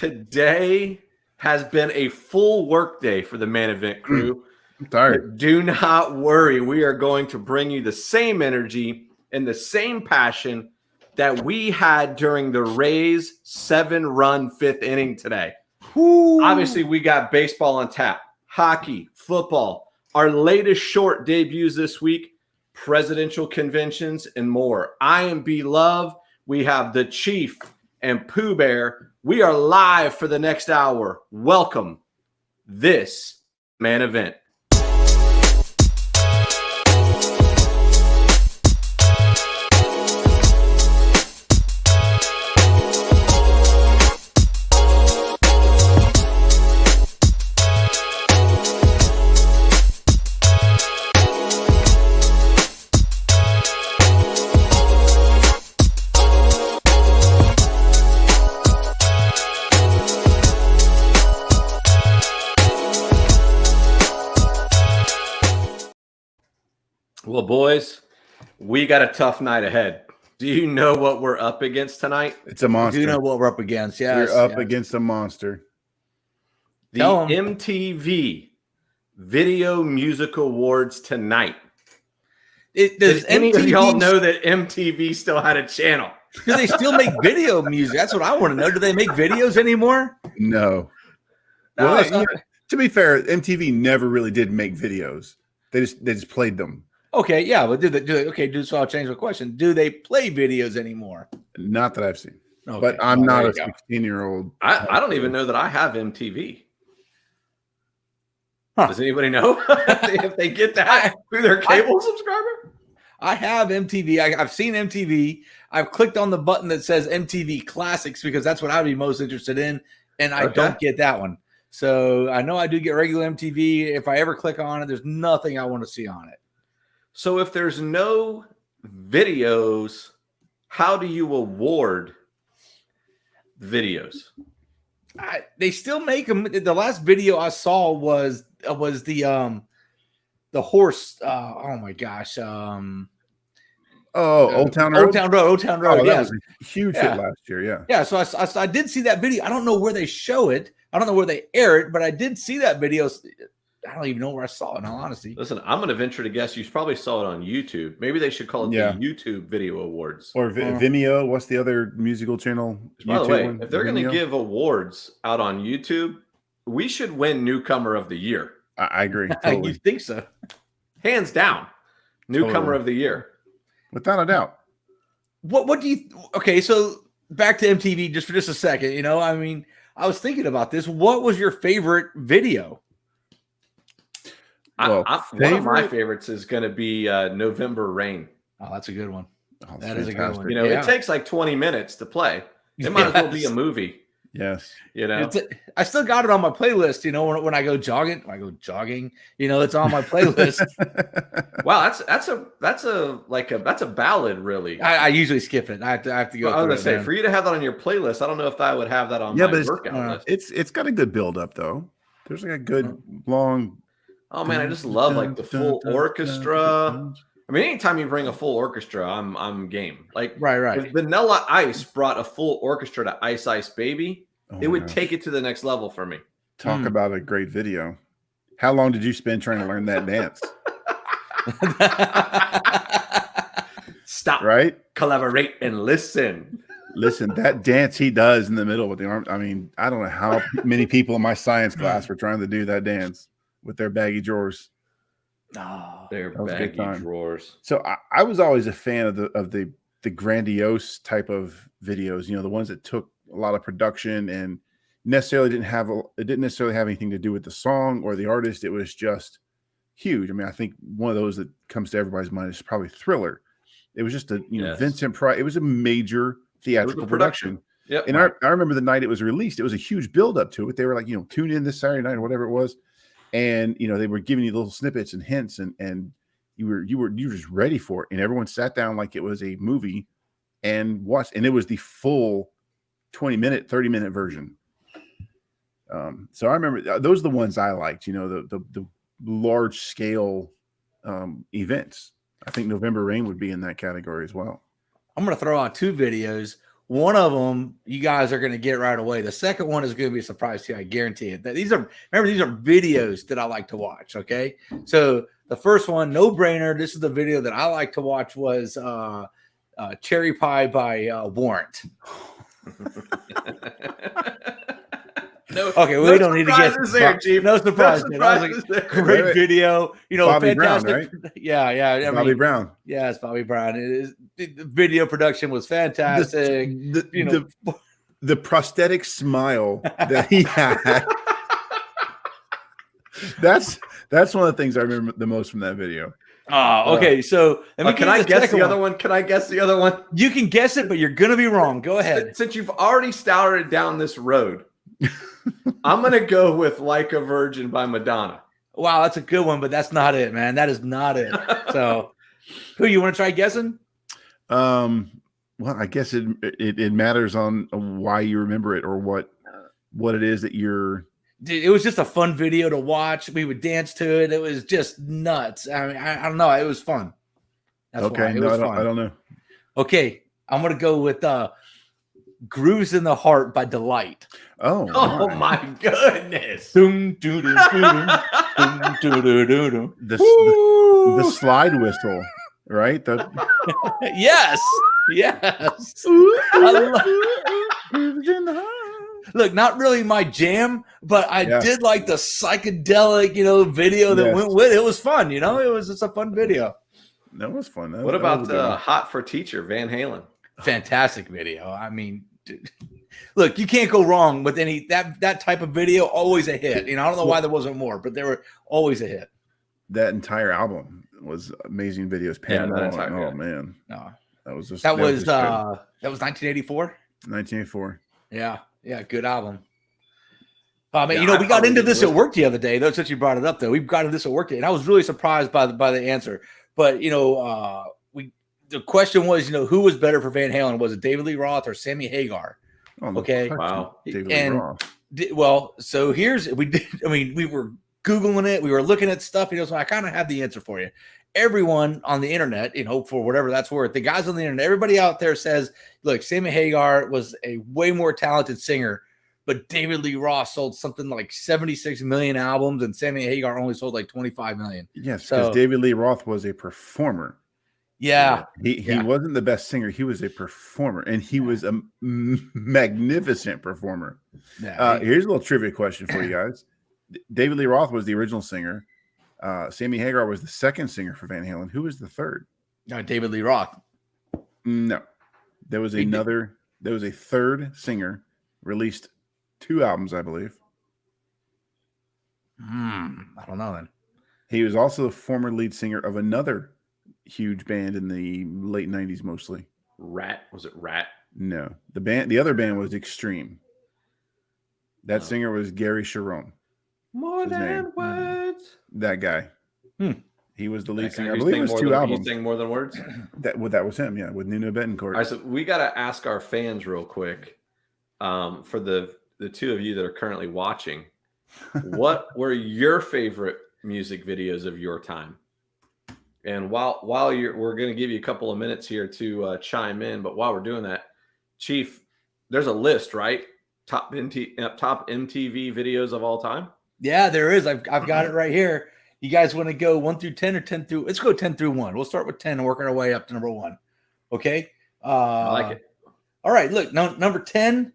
Today has been a full work day for the Man Event crew. I'm tired. But do not worry. We are going to bring you the same energy and the same passion that we had during the Rays 7-run fifth inning today. Ooh. Obviously, we got baseball on tap, hockey, football, our latest short debuts this week, presidential conventions, and more. I am B Love. We have the Chief and Pooh Bear. We are live for the next hour. Welcome. This Man Event. Well, boys, we got a tough night ahead. Do you know what we're up against tonight? It's a monster. Do you know what we're up against? We're up against a monster. The MTV Video Music Awards tonight. Does any of y'all know that MTV still had a channel? Do they still make video music? That's what I want to know. Do they make videos anymore? No. Well, to be fair, MTV never really did make videos. They just played them. Okay, yeah, but so I'll change the question. Do they play videos anymore? Not that I've seen. Okay. But I'm not a 16-year-old. I don't even know that I have MTV. Huh. Does anybody know if they get that through their cable subscriber? I have MTV. I've seen MTV. I've clicked on the button that says MTV Classics because that's what I'd be most interested in, and I don't get that one. So I know I do get regular MTV. If I ever click on it, there's nothing I want to see on it. So if there's no videos, how do you award videos? They still make them. The last video I saw was the horse. Oh my gosh. Old Town Road. Old Town Road. Oh, that was a huge hit last year. Yeah. Yeah. So I did see that video. I don't know where they show it. I don't know where they air it, but I did see that video. I don't even know where I saw it, in all honesty. Listen, I'm going to venture to guess you probably saw it on YouTube. Maybe they should call it the YouTube Video Awards. Or Vimeo. What's the other musical channel? By the way, if they're going to give awards out on YouTube, we should win Newcomer of the Year. I agree. Totally. You think so? Hands down. Newcomer of the Year. Without a doubt. What do you – okay, so back to MTV just for just a second. You know, I mean, I was thinking about this. What was your favorite video? Well, one of my favorites is going to be November Rain. Oh, that's a good one. Oh, that is a good one. You know, it takes like 20 minutes to play. It might as well be a movie. Yes. You know, I still got it on my playlist. You know, when I go jogging, you know, it's on my playlist. Wow, that's a ballad, really. I usually skip it. I have to go. I was gonna say, for you to have that on your playlist, I don't know if I would have that on my workout list. It's got a good build up though. There's like a good long. Oh man, I just love like the full orchestra. I mean, anytime you bring a full orchestra, I'm game. Like right. If Vanilla Ice brought a full orchestra to Ice Ice Baby, it would take it to the next level for me. Talk about a great video. How long did you spend trying to learn that dance? Stop. Right? Collaborate and listen. Listen, that dance he does in the middle with the arm. I mean, I don't know how many people in my science class were trying to do that dance with their baggy drawers. Oh, their baggy drawers. So I was always a fan of the grandiose type of videos. You know, the ones that took a lot of production and didn't necessarily have anything to do with the song or the artist. It was just huge. I mean, I think one of those that comes to everybody's mind is probably Thriller. It was just Vincent Price. It was a major theatrical production. Yep. And I remember the night it was released. It was a huge build up to it. They were like, tune in this Saturday night or whatever it was. And they were giving you little snippets and hints, and you were just ready for it. And everyone sat down like it was a movie and watched. And it was the full 20-minute, 30-minute version. So I remember those are the ones I liked. The large scale events. I think November Rain would be in that category as well. I'm going to throw out two videos. One of them you guys are going to get right away. The second one is going to be a surprise to you. I guarantee it. These are videos that I like to watch. Okay. So the first one, no brainer. This is the video that I like to watch was Cherry Pie by Warrant. Okay, we don't need to get there, Chief. No surprise. That was a great video. Bobby fantastic. Brown, right? Yeah. Bobby Brown. Yeah, it's Bobby Brown. The video production was fantastic. The prosthetic smile that he had. That's one of the things I remember the most from that video. Oh, okay. So can I guess the other one? Can I guess the other one? You can guess it, but you're gonna be wrong. Go ahead. Since you've already started down this road, I'm gonna go with "Like a Virgin" by Madonna. Wow, that's a good one, but that's not it, man. That is not it. So, who you want to try guessing? Well, I guess it matters on why you remember it or what it is that you're. Dude, it was just a fun video to watch. We would dance to it. It was just nuts. I mean, I don't know. It was fun. That's okay. Why. It was fun. I don't know. Okay, I'm gonna go with "Grooves in the Heart" by Delight. Oh my goodness! The slide whistle, right? Yes. Look, not really my jam, but I did like the psychedelic, video that went with it. It was fun, It was just a fun video. That was fun. What about "Hot for Teacher" Van Halen? Fantastic video. I mean, dude, look, you can't go wrong with any that type of video. Always a hit. I don't know why there wasn't more, but they were always a hit. That entire album was amazing videos. Oh man, no, that was 1984. 1984. Yeah, good album. We got into this at work the other day, though, since you brought it up, though. We got into this at work today, and I was really surprised by the answer. But, the question was, who was better for Van Halen? Was it David Lee Roth or Sammy Hagar? Oh, okay. Wow. David Lee Roth. So we were Googling it. We were looking at stuff, so I kind of have the answer for you. Everyone on the internet, for whatever that's worth, the guys on the internet, everybody out there says, look, Sammy Hagar was a way more talented singer, but David Lee Roth sold something like 76 million albums, and Sammy Hagar only sold like 25 million. Yes, because David Lee Roth was a performer. Yeah. He wasn't the best singer. He was a performer, and he was a magnificent performer. Yeah, here's a little trivia question for you guys. David Lee Roth was the original singer. Sammy Hagar was the second singer for Van Halen. Who was the third? David Lee Roth. No, there was a third singer, released 2 albums, I believe. I don't know then. He was also the former lead singer of another huge band in the late 90s, mostly. Rat? Was it Rat? No, the other band was Extreme. That singer was Gary Sharon. More than words. That guy. He was the lead singer. I believe believe it was 2 albums. He sang More Than Words? That was him, yeah, with Nuno Betancourt. All right, so we got to ask our fans real quick, for the 2 of you that are currently watching, what were your favorite music videos of your time? And while we're going to give you a couple of minutes here to chime in, but while we're doing that, Chief, there's a list, right? Top MTV videos of all time. Yeah, there is. I've got it right here. You guys want to go 1 through 10 or 10 through? Let's go 10 through 1. We'll start with 10 and work our way up to number 1. Okay. I like it. All right. Look, number 10.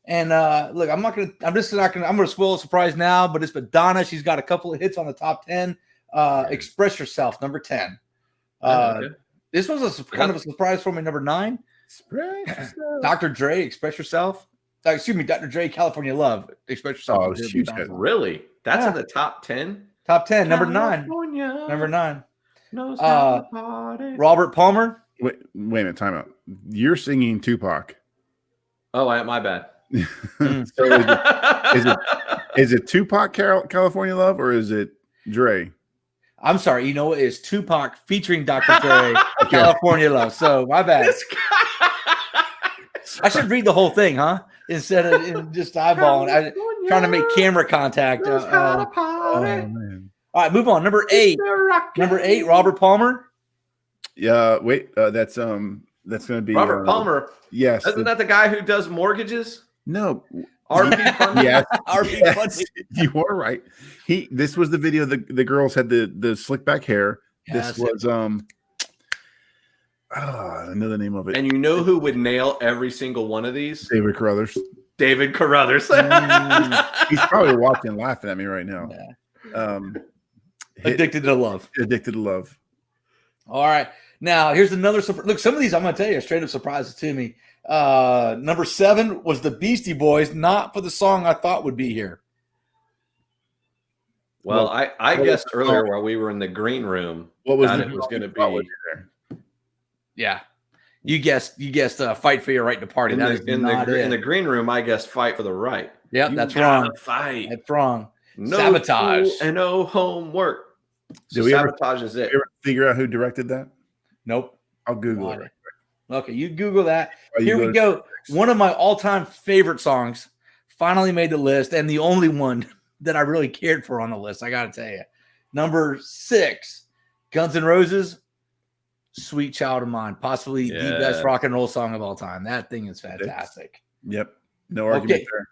And look, I'm going to spoil a surprise now, but it's Madonna. She's got a couple of hits on the top 10. Express Yourself, number 10. This was kind of a surprise for me. Number 9. Express Yourself. Dr. Dre, Express Yourself. Dr. Dre, California Love, Express Yourself. Oh, it was huge. Really? That's in the top 10? Top 10, number 9. Number 9. Robert Palmer. Wait a minute, time out. You're singing Tupac. Oh, my bad. So is it Tupac California Love or is it Dre? I'm sorry. It's Tupac featuring Dr. Dre, California Love. So my bad. I should read the whole thing, huh? Instead of just eyeballing, trying to make camera contact. Man. All right, move on. Number 8. Robert Palmer. Yeah, wait. That's That's going to be Robert Palmer. Yes. Isn't that the guy who does mortgages? No. RP Funding? Yes. RP Funding. You are right. This was the video. The girls had the slick back hair. Yes. This was I know the name of it. And you know who would nail every single one of these? David Carruthers. David Carruthers. He's probably watching, laughing at me right now. Yeah. Addicted to Love. Addicted to Love. All right. Now, here's another surprise. Look, some of these I'm going to tell you are straight up surprises to me. Number 7 was the Beastie Boys, not for the song I thought would be here. Well, I guessed earlier while we were in the green room what was it was going to be. Yeah. You guessed Fight for Your Right to Party. In the green room, I guessed Fight for the Right. Yep, that's wrong. Fight. That's wrong. No Sabotage. School and no homework. So Sabotage is it. Did we ever figure out who directed that? Nope. I'll Google it. Okay, you Google that. Here we go. One of my all-time favorite songs finally made the list, and the only one that I really cared for on the list, I got to tell you. Number 6, Guns N' Roses, Sweet Child of Mine, possibly the best rock and roll song of all time. That thing is fantastic. Yep. No argument there.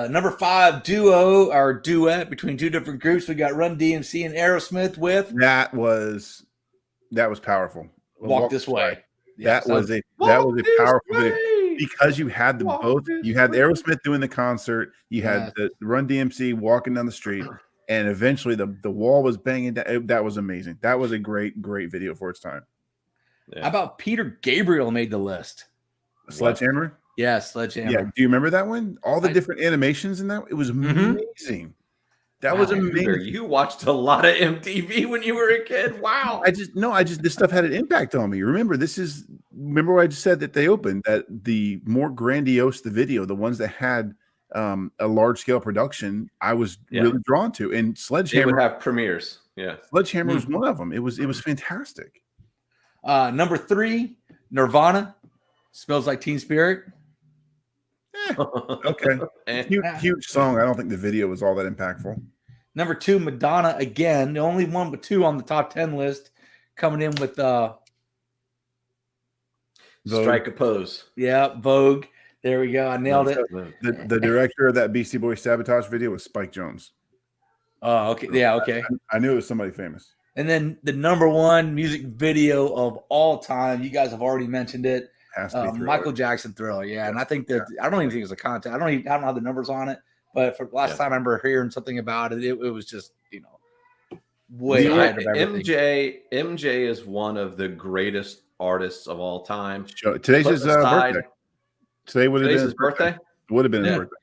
Number 5, duet between two different groups. We got Run DMC and Aerosmith with That was powerful. Walk This Way. That was a powerful video because you had both. You had Aerosmith doing the concert. You had the Run DMC walking down the street, and eventually the wall was banging down. That was amazing. That was a great video for its time. Yeah. How about Peter Gabriel made the list? Sledgehammer. Yeah, Sledgehammer. Yeah. Do you remember that one? All the different animations in that. It was amazing. That was amazing. You watched a lot of MTV when you were a kid. Wow. This stuff had an impact on me. Remember what I just said that they opened, that the more grandiose the video, the ones that had a large scale production, I was really drawn to. And Sledgehammer would have premieres. Yeah. Sledgehammer was one of them. It was fantastic. Number 3, Nirvana, Smells Like Teen Spirit. Okay. Huge song. I don't think the video was all that impactful. Number 2, Madonna again. The only one but 2 on the top 10 list, coming in with Strike a Pose. Yeah, Vogue. There we go. I nailed it. The director of that Beastie Boys Sabotage video was Spike Jonze. Oh, okay. Yeah, okay. I knew it was somebody famous. And then the number 1 music video of all time, you guys have already mentioned it. Michael Jackson Thriller, and I think that I don't even think it's a contest. I don't have the numbers on it, but for last time I remember hearing something about it, it was just way ahead of everything. MJ is one of the greatest artists of all time. Today's his birthday. Today would have been his birthday. Would have been his birthday.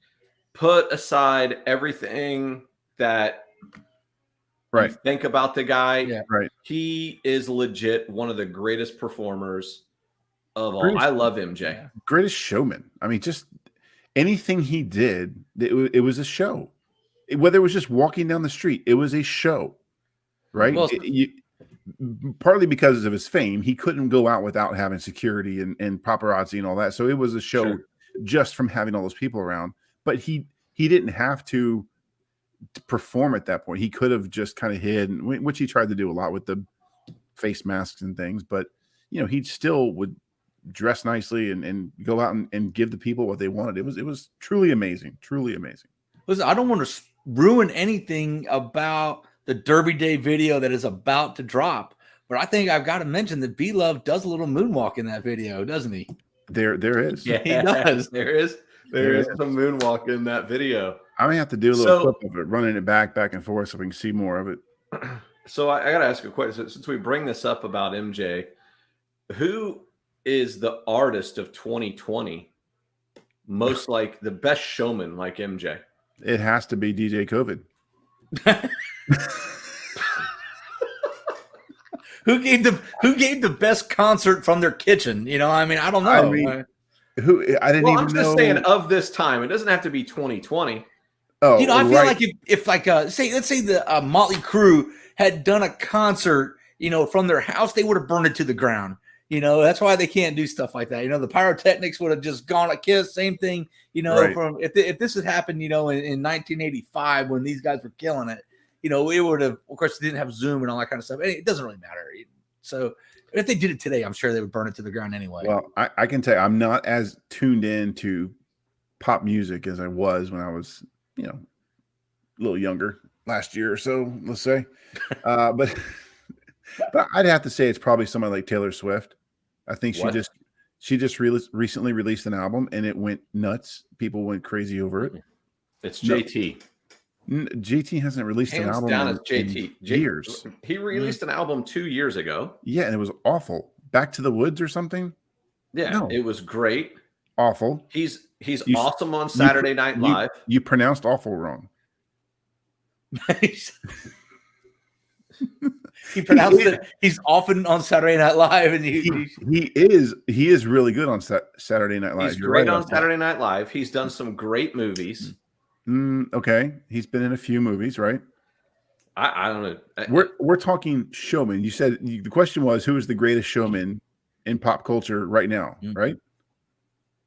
Put aside everything that you think about the guy. Yeah. Right. He is legit one of the greatest performers of all. I love MJ. Greatest showman. I mean, just anything he did, it was a show. Whether it was just walking down the street, it was a show, right? Well, partly because of his fame, he couldn't go out without having security and paparazzi and all that. So it was a show just from having all those people around. But he didn't have to perform at that point. He could have just kind of hid, which he tried to do a lot with the face masks and things. But he still would dress nicely and go out and give the people what they wanted. It was truly amazing. Truly amazing. Listen, I don't want to ruin anything about the Derby Day video that is about to drop, but I think I've got to mention that B-Love does a little moonwalk in that video, doesn't he? There is. Yeah, he does. There is some moonwalk in that video. I may have to do a little clip of it, running it back and forth so we can see more of it. So I got to ask you a question. Since we bring this up about MJ, who is the artist of 2020 most like the best showman like MJ? It has to be DJ COVID. Who gave the best concert from their kitchen? I don't know. I didn't even know. I'm just saying of this time. It doesn't have to be 2020. Oh, I feel like if let's say the Motley Crue had done a concert, from their house, they would have burned it to the ground. That's why they can't do stuff like that. The pyrotechnics would have just gone a kiss. Same thing, from if this had happened, in 1985 when these guys were killing it, it would have, of course, they didn't have Zoom and all that kind of stuff. And it doesn't really matter. So If they did it today, I'm sure they would burn it to the ground anyway. Well, I can tell you, I'm not as tuned in to pop music as I was when I was, a little younger last year or so, let's say. But I'd have to say it's probably someone like Taylor Swift. I think she just recently released an album and it went nuts. People went crazy over it. It's JT. JT hasn't released an album down JT. Years. He released an album 2 years ago. Yeah, and it was awful. Back to the Woods or something. Yeah, no. It was great. Awful. He's awesome on Saturday Night Live. You pronounced awful wrong. He pronounced it. He's often on Saturday Night Live, and he is really good on Saturday Night Live. He's great on Saturday Night Live. He's done some great movies. Okay, he's been in a few movies, right? I don't know. We're talking showman. You said the question was who is the greatest showman in pop culture right now, right?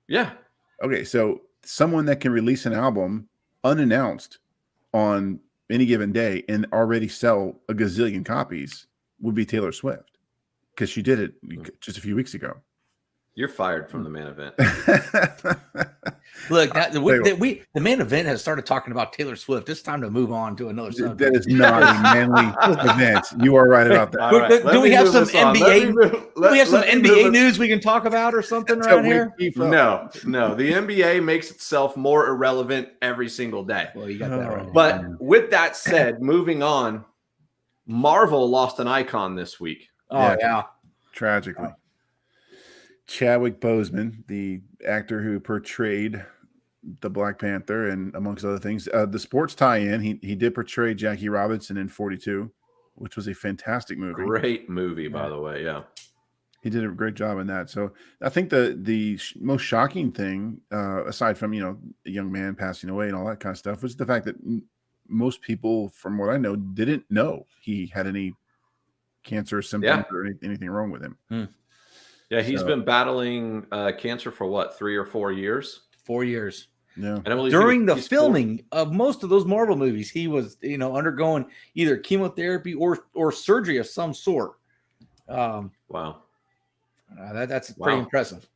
Yeah. Okay, so someone that can release an album unannounced on any given day and already sell a gazillion copies would be Taylor Swift, because she did it just a few weeks ago. You're fired from the main event. Look, the main event has started talking about Taylor Swift. It's time to move on to another subject. That is not a manly event. You are right about that. Right, do we have some NBA? Do we have some NBA news we can talk about or something around here? No. The NBA makes itself more irrelevant every single day. Well, you got that right. But with that said, moving on, Marvel lost an icon this week. Oh, yeah. Tragically. Chadwick Boseman, the actor who portrayed the Black Panther and amongst other things, the sports tie-in, he did portray Jackie Robinson in 42, which was a fantastic movie. Great movie, by the way. Yeah, he did a great job in that. So I think the most shocking thing, aside from a young man passing away and all that kind of stuff, was the fact that most people, from what I know, didn't know he had any cancer symptoms or anything wrong with him. Yeah, he's been battling cancer for what, 3 or 4 years? 4 years. Yeah. And during the filming of most of those Marvel movies, he was, undergoing either chemotherapy or surgery of some sort. Wow. That's pretty impressive.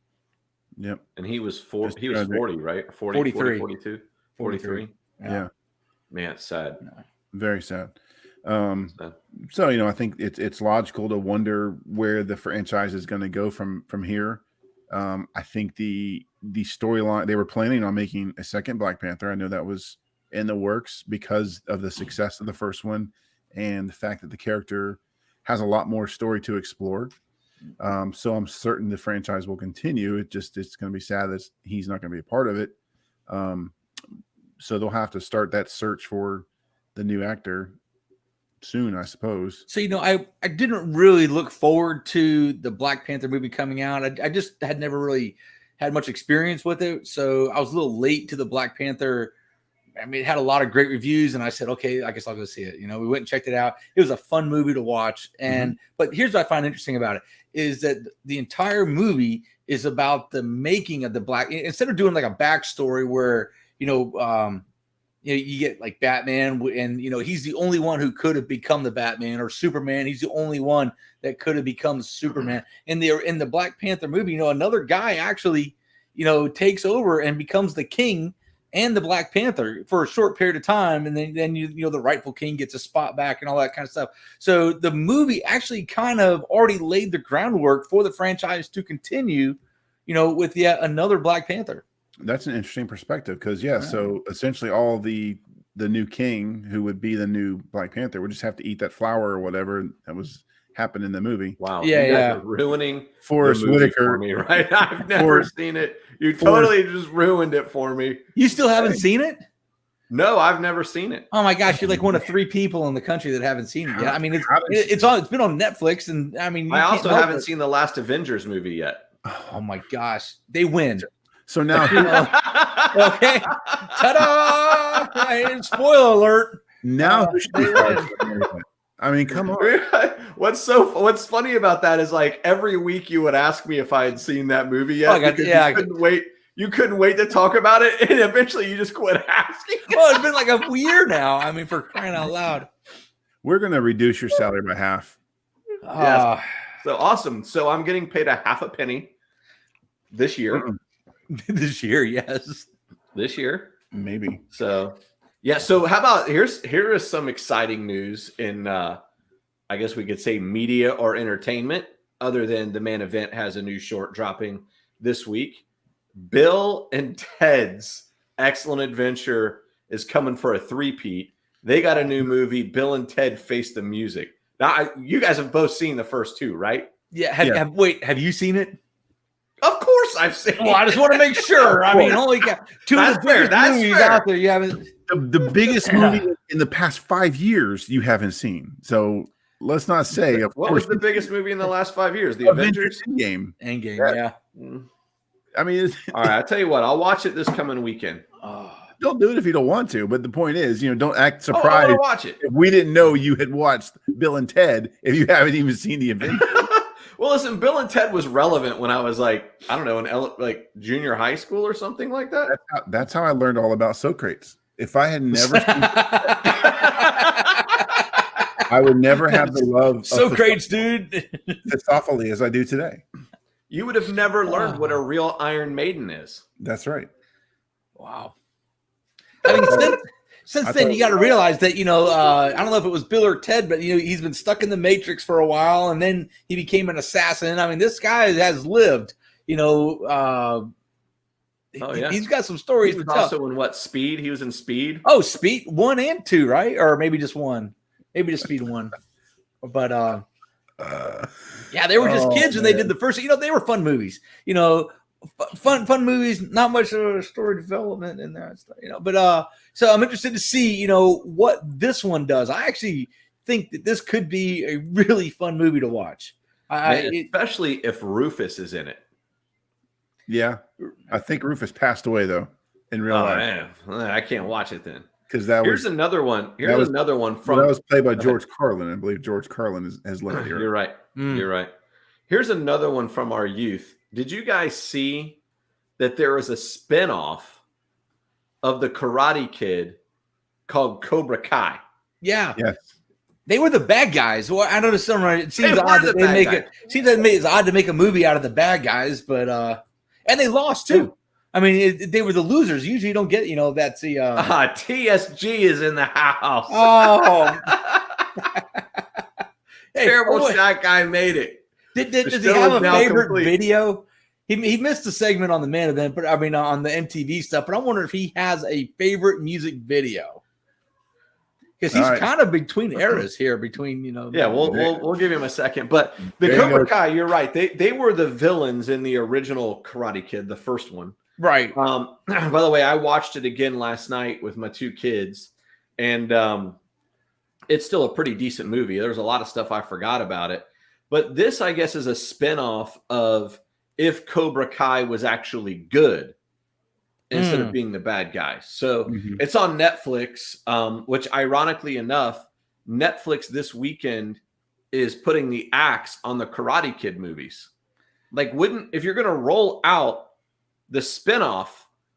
Yep. And he was 40. He was 40, right? 43. 42, 43. Yeah. Man, it's sad. Very sad. So I think it's logical to wonder where the franchise is going to go from here. I think the storyline, they were planning on making a second Black Panther. I know that was in the works because of the success of the first one and the fact that the character has a lot more story to explore. So I'm certain the franchise will continue. It's going to be sad that he's not going to be a part of it. So they'll have to start that search for the new actor soon, I suppose. So, I didn't really look forward to the Black Panther movie coming out. I just had never really had much experience with it. So I was a little late to the Black Panther. I mean, it had a lot of great reviews, and I said, okay, I guess I'll go see it. We went and checked it out. It was a fun movie to watch. And but here's what I find interesting about it is that the entire movie is about the making of the Black. Instead of doing like a backstory where you get like Batman, and he's the only one who could have become the Batman, or Superman. He's the only one that could have become Superman. In the Black Panther movie, another guy actually, takes over and becomes the king and the Black Panther for a short period of time, and then the rightful king gets a spot back and all that kind of stuff. So the movie actually kind of already laid the groundwork for the franchise to continue, with yet another Black Panther. That's an interesting perspective because, so essentially all the new king who would be the new Black Panther would just have to eat that flower or whatever that was happened in the movie. Wow. Yeah. Ruining Forrest Whitaker for me, right? I've never seen it. You totally just ruined it for me. You still haven't seen it? No, I've never seen it. Oh my gosh, you're like one of 3 people in the country that haven't seen it yet. I mean, it's been on Netflix, and I mean, I also haven't seen the last Avengers movie yet. Oh my gosh, they win. So now, okay, ta-da! Spoiler alert. Now, I mean, come on. What's funny about that is like every week you would ask me if I had seen that movie yet. You couldn't wait to talk about it, and eventually you just quit asking. Oh, it's been like a year now. I mean, for crying out loud. We're going to reduce your salary by half. So awesome. So I'm getting paid a half a penny this year. This year, yes. This year. Maybe. So yeah. So how about here is some exciting news in I guess we could say media or entertainment, other than the main event has a new short dropping this week. Bill and Ted's Excellent Adventure is coming for a three-peat. They got a new movie, Bill and Ted Face the Music. Now, you guys have both seen the first two, right? Yeah. Have you seen it? Of course I've seen Well, I just want to make sure. I mean, only got two of the biggest movies out there. You haven't. The biggest movie in the past 5 years you haven't seen. So let's not say. What was the biggest movie in the last 5 years? The Avengers? Endgame. Yeah. I mean, all right. I'll tell you what. I'll watch it this coming weekend. Don't do it if you don't want to. But the point is, don't act surprised. I'll watch it. If we didn't know you had watched Bill and Ted if you haven't even seen the Avengers. Well, listen, Bill and Ted was relevant when I was like, I don't know, in junior high school or something like that. That's how I learned all about Socrates. If I had never seen I would never have the love Socrates, dude. Theophily as I do today. You would have never learned what a real Iron Maiden is. That's right. Wow. I mean, since then, you got to realize that, I don't know if it was Bill or Ted, but, he's been stuck in the Matrix for a while, and then he became an assassin. I mean, this guy has lived, He's got some stories to tell. Also in what, Speed? He was in Speed? Oh, Speed 1 and 2, right? Or maybe just 1. Maybe just Speed 1. But, yeah, they were just kids when they did the first, they were fun movies, fun movies, not much story development in there, but so I'm interested to see, what this one does. I actually think that this could be a really fun movie to watch. Especially if Rufus is in it. Yeah. I think Rufus passed away though in real life. Man. I can't watch it then. Because here's another one. Here's another one from that was played by George Carlin. I believe George Carlin has left here. You're right. You're right. Here's another one from our youth. Did you guys see that there was a spinoff of the Karate Kid called Cobra Kai? Yeah. Yes. They were the bad guys. Well, I noticed it seems odd that they make it. Seems that it's odd to make a movie out of the bad guys, but and they lost too. I mean, they were the losers. Usually, you don't get, that's the TSG is in the house. Oh, hey, terrible shot guy made it. Does he have a favorite video? He missed a segment on the main event, but I mean on the MTV stuff. But I wonder if he has a favorite music video because he's kind of between eras here. Between yeah, we'll give him a second. But the Cobra Kai, you're right. They were the villains in the original Karate Kid, the first one. Right. By the way, I watched it again last night with my two kids, and it's still a pretty decent movie. There's a lot of stuff I forgot about it. But this, I guess, is a spinoff of if Cobra Kai was actually good instead of being the bad guy. So it's on Netflix, which ironically enough, Netflix this weekend is putting the axe on the Karate Kid movies. Like, if you're going to roll out the spinoff,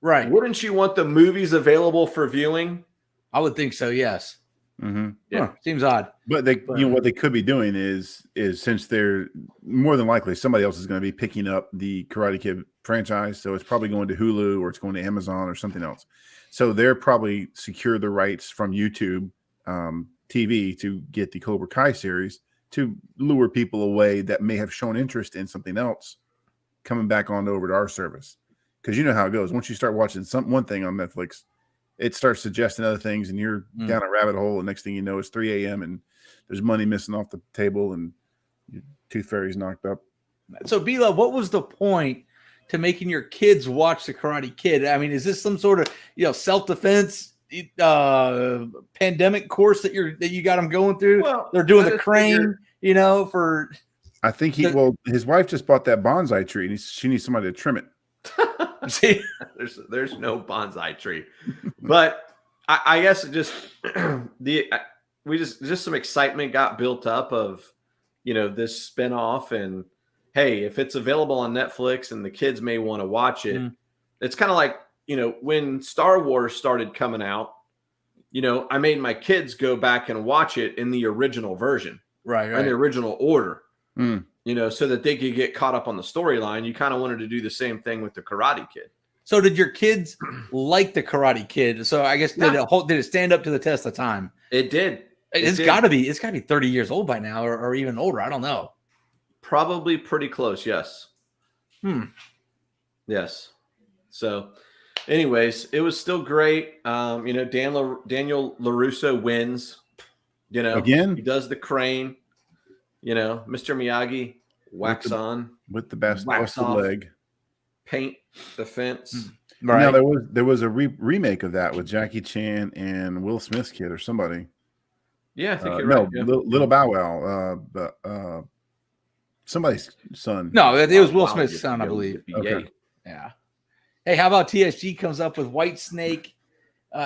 right? Wouldn't you want the movies available for viewing? I would think so. Yes. Mm-hmm. Yeah, seems odd. But what they could be doing is since they're more than likely somebody else is going to be picking up the Karate Kid franchise, so it's probably going to Hulu or it's going to Amazon or something else. So they're probably secure the rights from YouTube TV to get the Cobra Kai series to lure people away that may have shown interest in something else coming back on over to our service. Because you know how it goes. Once you start watching one thing on Netflix, it starts suggesting other things, and you're down a rabbit hole. And next thing you know, it's 3 a.m. and there's money missing off the table, and your tooth fairy's knocked up. So, Bila, what was the point to making your kids watch the Karate Kid? I mean, is this some sort of self-defense pandemic course that you got them going through? Well, they're doing the crane, for. I think his wife just bought that bonsai tree, and she needs somebody to trim it. See, there's no bonsai tree, but I guess just just some excitement got built up of this spinoff, and hey, if it's available on Netflix and the kids may want to watch it, it's kind of like when Star Wars started coming out, I made my kids go back and watch it in the original version, right. in the original order. so that they could get caught up on the storyline. You kind of wanted to do the same thing with the Karate Kid. So did your kids like the Karate Kid? So I guess did it stand up to the test of time? It did. It's got to be 30 years old by now, or even older. I don't know. Probably pretty close. Yes. Yes. So, anyways, it was still great. Daniel LaRusso wins. Again, he does the crane. Mr. Miyagi wax on with the best wax off, leg, paint the fence. Right. There was a remake of that with Jackie Chan and Will Smith's kid or somebody. Yeah, I think you're right. Yeah. Little Bow Wow, somebody's son. No, it was Will Smith's son, I believe. Okay. Yeah. Hey, how about TSG comes up with White Snake?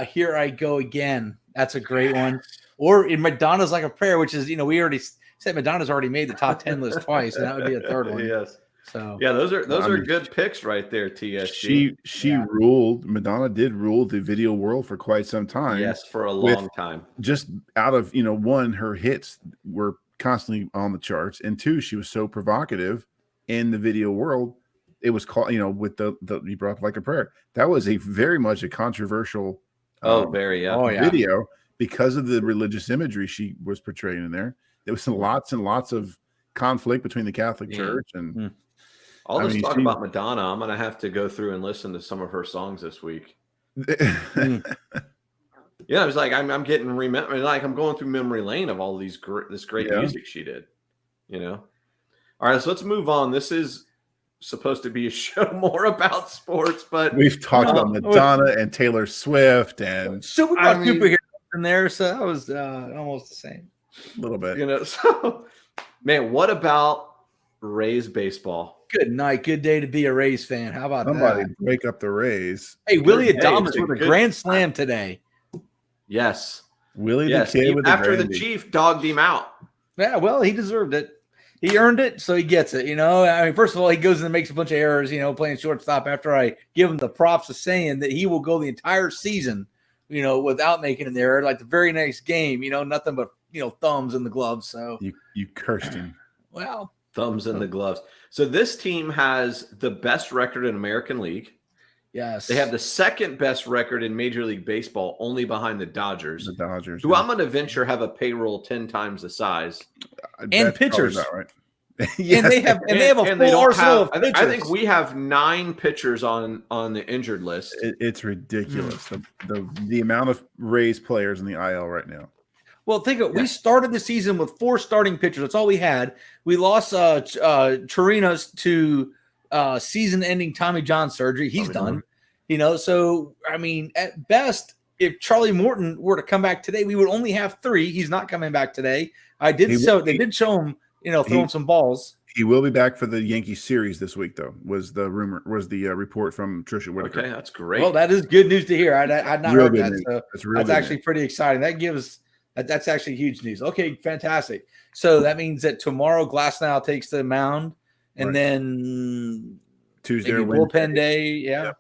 Here I go again. That's a great one. Or in Madonna's Like a Prayer, which is, we already said Madonna's already made the top 10 list twice, and that would be a third one. Yes. So yeah, those are good picks right there, TSG. She ruled. Madonna did rule the video world for quite some time. Yes, for a long time. Just out of one, her hits were constantly on the charts, and two, she was so provocative in the video world. It was called, with the you brought up Like a Prayer. That was a very much a controversial video because of the religious imagery she was portraying in there. There was lots and lots of conflict between the Catholic Church and all this talk about Madonna. I'm gonna have to go through and listen to some of her songs this week. Yeah, it was like I'm getting I'm going through memory lane of all these this great music she did. All right, so let's move on. This is supposed to be a show more about sports, but we've talked about Madonna and Taylor Swift and superheroes in there, so that was almost the same. A little bit, So, man, what about Rays baseball? Good night, good day to be a Rays fan. How about somebody that? break up the Rays? Hey, Willie Adames with a grand slam today. Yes, Willie the kid with after the Chief dogged him out. Yeah, well, he deserved it. He earned it, so he gets it. I mean, first of all, he goes in and makes a bunch of errors. Playing shortstop. After I give him the props of saying that he will go the entire season, without making an error. Like the very next game, nothing but thumbs in the gloves. So you cursed him. Well, thumbs in the gloves. So this team has the best record in American League. Yes. They have the second best record in Major League Baseball, only behind the Dodgers. Who I'm going to venture have a payroll 10 times the size. And pitchers. Right. Yes. And they have a full arsenal of pitchers. I think we have 9 pitchers on the injured list. It's ridiculous. The amount of Rays players in the IL right now. Well, think of it. We started the season with 4 starting pitchers. That's all we had. We lost Chirinos to season-ending Tommy John surgery. He's done. So, I mean, at best, if Charlie Morton were to come back today, we would only have 3. He's not coming back today. They did show him, throwing some balls. He will be back for the Yankees series this week, though, was the report from Tricia Whitaker. Okay, that's great. Well, that is good news to hear. I'd not heard that. So that's actually pretty exciting. That's actually huge news. Okay, fantastic. So that means that tomorrow Glasnow takes the mound, and then Tuesday bullpen day. Yeah.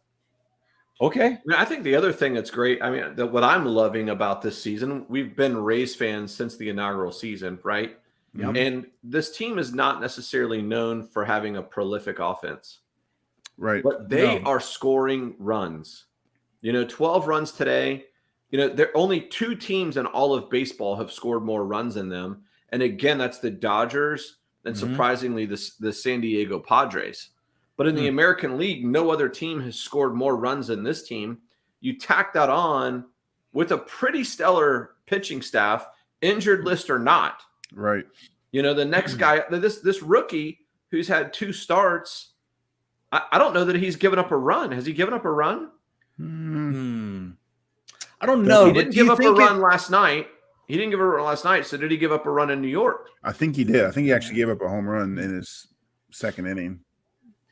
Okay. I think the other thing that's great, what I'm loving about this season, we've been Rays fans since the inaugural season, right? Yep. And this team is not necessarily known for having a prolific offense. Right. But they are scoring runs. 12 runs today. There are only 2 teams in all of baseball have scored more runs than them. And again, that's the Dodgers and surprisingly the San Diego Padres. But in the American League, no other team has scored more runs than this team. You tack that on with a pretty stellar pitching staff, injured list or not. Right. The next guy, this rookie who's had 2 starts, I don't know that he's given up a run. Has he given up a run? I don't know. He didn't give up a run last night. He didn't give up a run last night. So did he give up a run in New York? I think he did. I think he actually gave up a home run in his second inning.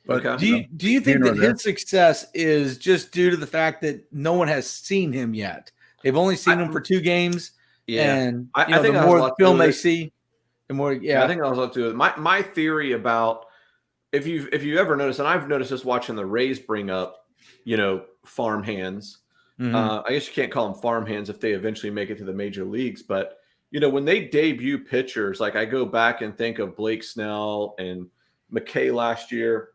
But do you think that his success is just due to the fact that no one has seen him yet? They've only seen him for 2 games. Yeah. And I think the more film they see, the more. Yeah, I think that was up to it. My theory about if you ever notice, and I've noticed this watching the Rays bring up, farm hands. I guess you can't call them farm hands if they eventually make it to the major leagues, but when they debut pitchers, like I go back and think of Blake Snell and McKay last year,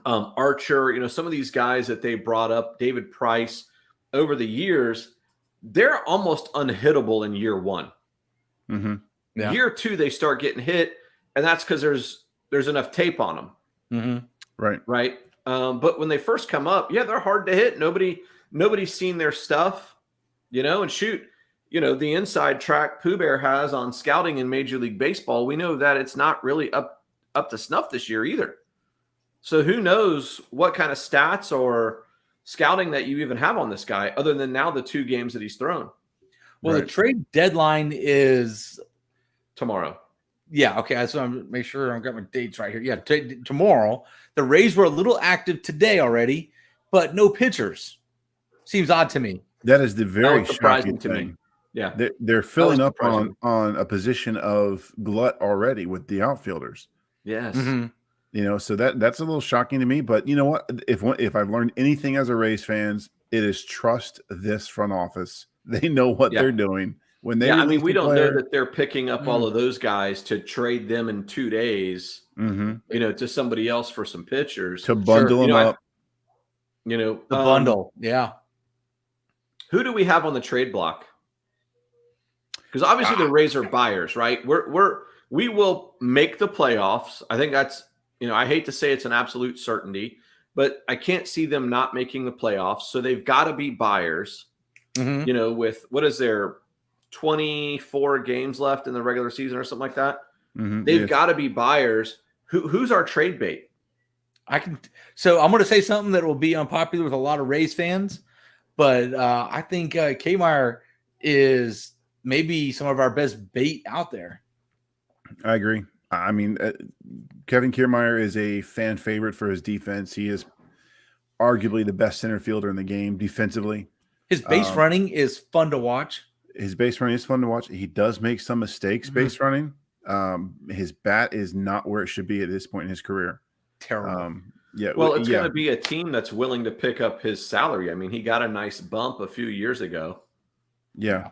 Archer, some of these guys that they brought up, David Price, over the years, they're almost unhittable in year one. Mm-hmm. Yeah. Year two, they start getting hit, and that's because there's enough tape on them. Mm-hmm. Right. But when they first come up, they're hard to hit. Nobody's seen their stuff, and shoot, the inside track Pooh Bear has on scouting in Major League Baseball. We know that it's not really up to snuff this year either. So who knows what kind of stats or scouting that you even have on this guy, other than now the 2 games that he's thrown. Well, The trade deadline is tomorrow. Yeah. Okay. So I'm make sure I've got my dates right here. Yeah. Tomorrow. The Rays were a little active today already, but no pitchers. Seems odd to me. That is the very surprising shocking to thing. me. Yeah. They're filling up on a position of glut already with the outfielders. Yes. Mm-hmm. So that's a little shocking to me. But you know what? If I've learned anything as a Rays fans, it is trust this front office. They know what they're doing. When they we don't know that they're picking up all of those guys to trade them in 2 days, to somebody else for some pitchers. To bundle them up. The bundle. Yeah. Who do we have on the trade block? Because obviously the Rays are buyers, right? We will make the playoffs. I think that's, I hate to say it's an absolute certainty, but I can't see them not making the playoffs. So they've got to be buyers, with what is there, 24 games left in the regular season or something like that. They've got to be buyers. Who's our trade bait? So I'm going to say something that will be unpopular with a lot of Rays fans, but I think Kmeyer is maybe some of our best bait out there. I agree. I mean, Kevin Kiermaier is a fan favorite for his defense. He is arguably the best center fielder in the game defensively. His base running is fun to watch. He does make some mistakes base running. His bat is not where it should be at this point in his career. Terrible. Well, it's going to be a team that's willing to pick up his salary. I mean, he got a nice bump a few years ago. Yeah.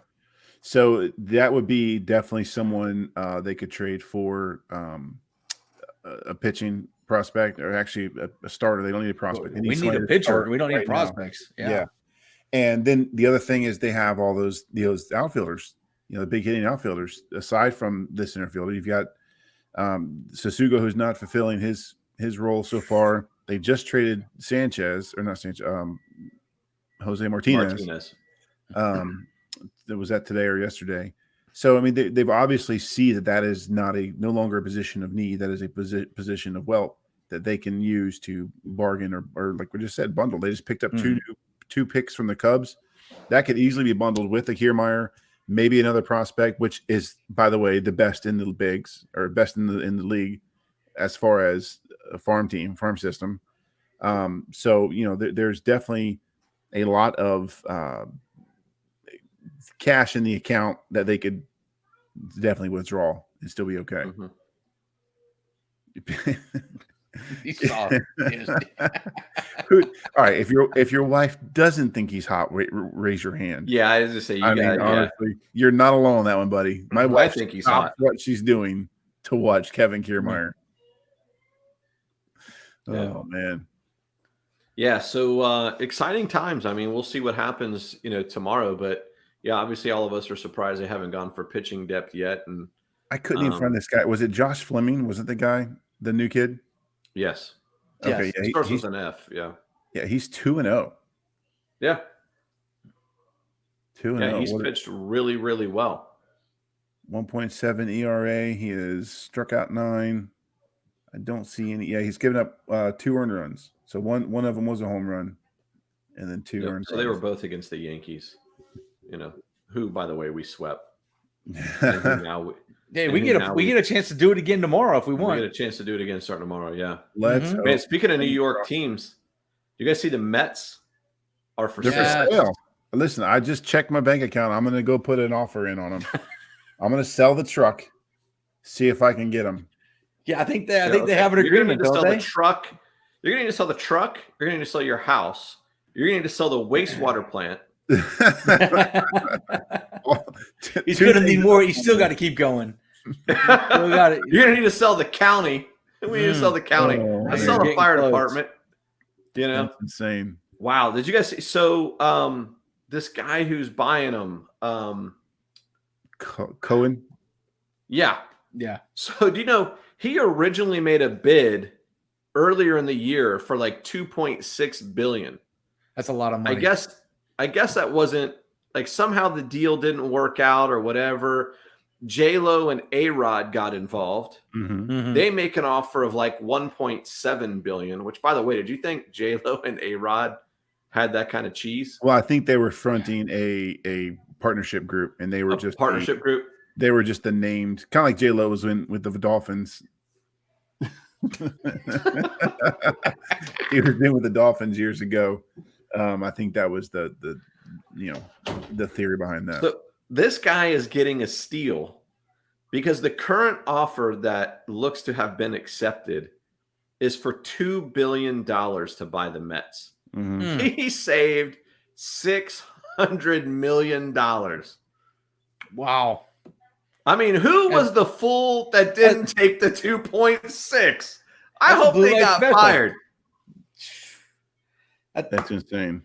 So that would be definitely someone they could trade for a pitching prospect, or actually a starter. They don't need a prospect. We need a pitcher. We don't need prospects. Yeah. And then the other thing is they have all those outfielders, the big hitting outfielders. Aside from this center fielder, you've got Sasugo, who's not fulfilling his role so far. They just traded Jose Martinez. Was that today or yesterday? So I mean, they've obviously see that is no longer a position of need. That is a position of wealth that they can use to bargain or like we just said, bundle. They just picked up two picks from the Cubs. That could easily be bundled with a Kiermaier, maybe another prospect, which is, by the way, the best in the bigs or best in the league as far as a farm system. So there's definitely a lot of cash in the account that they could definitely withdraw and still be okay. All right, if your wife doesn't think he's hot, raise your hand. Yeah, I was just say honestly, you're not alone on that one, buddy. My wife think he's hot. What she's doing to watch Kevin Kiermaier. Oh man. Yeah, so exciting times. I mean, we'll see what happens, tomorrow, but yeah, obviously all of us are surprised they haven't gone for pitching depth yet. And I couldn't even find this guy. Was it Josh Fleming? Was it the guy, the new kid? Yes. Okay. Yes. He starts with an F. Yeah. Yeah, he's 2-0. Yeah. 2-0. Yeah, he's pitched really, really well. 1.7 ERA. He has struck out 9. I don't see any. Yeah, he's given up 2 earned runs. So one of them was a home run, and then 2 earned. So runs. They were both against the Yankees. Who, by the way, we swept. We get a chance to do it again tomorrow if we want. We get a chance to do it again starting tomorrow. Yeah. Let's. Man, speaking of New York teams, you guys see the Mets are for sale. Listen, I just checked my bank account. I'm going to go put an offer in on them. I'm going to sell the truck, see if I can get them. Yeah, I think they have an agreement. You're going to sell the truck. You're going to sell the truck. You're going to sell your house. You're going to sell the wastewater plant. He's going to need more. He's still got to keep going. You're gonna need to sell the county. We need to sell the county. Let's sell the fire department. You know, that's insane. Wow. Did you guys see? So, this guy who's buying them, Cohen. Yeah. So, do you know he originally made a bid earlier in the year for like $2.6 billion? That's a lot of money. I guess that wasn't like somehow the deal didn't work out or whatever. J-Lo and A-Rod got involved. They make an offer of like $1.7 billion, which, by the way, did you think J-Lo and A-Rod had that kind of cheese? Well, I think they were fronting a partnership group, and they were just partnership group. They were just the named, kind of like J-Lo was with the Dolphins. He was in with the Dolphins years ago. I think that was the theory behind that. So this guy is getting a steal because the current offer that looks to have been accepted is for $2 billion to buy the Mets. He saved $600 million. Wow. I mean, who was the fool that didn't take the 2.6? I hope they got fired. That's insane.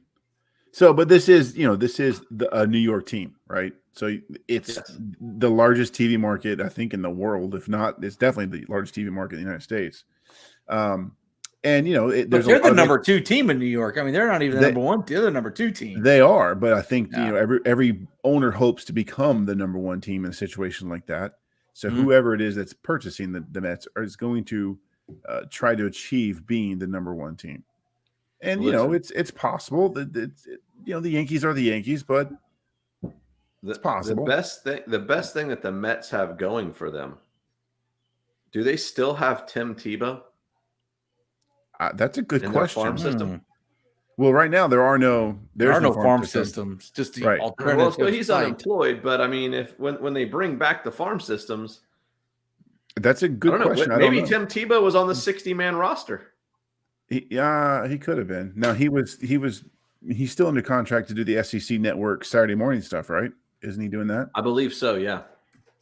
So, but this is a New York team, right? So it's the largest TV market, I think, in the world. If not, it's definitely the largest TV market in the United States. And they're the number 2 team in New York. I mean, they're not even the number 1. They're the number 2 team. They are, but I think every owner hopes to become the number 1 team in a situation like that. So whoever it is that's purchasing the Mets is going to try to achieve being the number 1 team. And it's possible that the Yankees are the Yankees, but it's possible. The best thing that the Mets have going for them. Do they still have Tim Tebow? That's a good question. Farm system. Well, right now there are no farm systems. Just the alternative. Well, so he's unemployed, but I mean, when they bring back the farm systems, that's a good question. Maybe Tim Tebow was on the 60-man roster. He could have been. Now he's still under contract to do the SEC network Saturday morning stuff, right? Isn't he doing that? I believe so. Yeah.